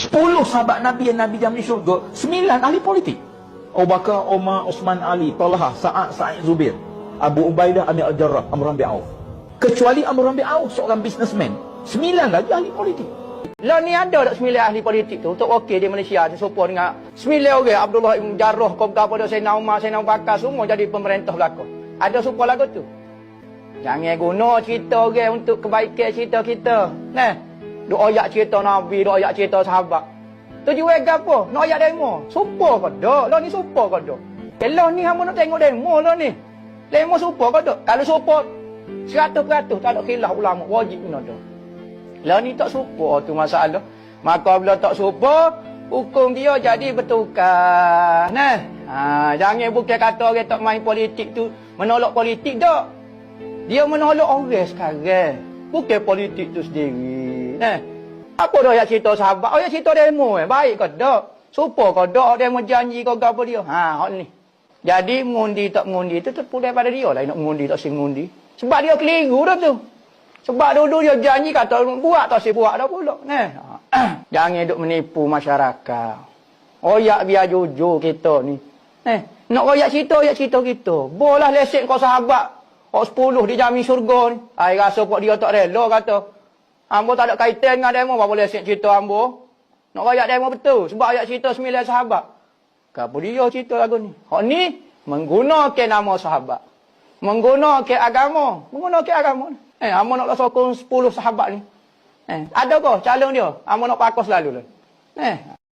10 sahabat Nabi yang Nabi jamin syurga, 9 ahli politik. Abu Bakar, Umar, Osman, Ali, Talha, Sa'ad, Sa'id Zubir, Abu Ubaidah, Amir Al-Jarrah, Amr bin Auf. Kecuali Amr bin Auf, seorang businessman, 9 lagi ahli politik. Lah ni ada tak 9 ahli politik tu untuk okey di Malaysia serupa dengan 9 orang Abdullah Ibn Jarrah, kau pada Sayyidina Umar, Sayyidina Abu Bakar semua jadi pemerintah belaka. Ada serupa lagu tu. Jangan guna cerita orang untuk kebaikan cerita kita. Nah, duk ayat cerita Nabi, duk ayat cerita sahabat. Tujuan gapo? Nak ayat demo. Serupa ke dak? Lah ni serupa ke dak? Lah ni hangpa nak tengok demo lah ni. Demo serupa ke dak? Kalau serupa 100% tak ada khilaf ulama wajib guna dak. Lah ni tak serupa tu masalah. Maka bila tak serupa, hukum dia jadi bertukar. Nah, jangan bukan kata orang tak main politik tu menolak politik dak. Dia menolak orang sekarang. Bukan politik tu sendiri. Nah, apa dah ayat cerita sahabat? Ayat cerita demo baik ke dak? Serupa ke dak demo janji ke apa dia? Hak ni. Jadi mengundi tak mengundi tu terpulang pada dia lah nak mengundi tak sing mengundi. Sebab dia keliru dah tu. Sebab dulu dia janji kata buat tak si buat dah pula. Nah. Jangan duk menipu masyarakat. Oyak biar jujur kita ni. Nak royak cerita kita. Bolah lesen kau sahabat. Hak 10 dijamin syurga ni. Ai rasa pok dia tak rela kata. Ambo tak ada kaitan dengan demo apa boleh lesen cerita ambo. Nak royak demo betul sebab ayat cerita 9 sahabat. Apa dia cerita lagu ni? Hak ni menggunakan nama sahabat. Menggunakan agama. Menggunakan agama. Ambo nak sokong 10 sahabat ni. Ada ke calon dia? Ambo nak pakai selalu lah.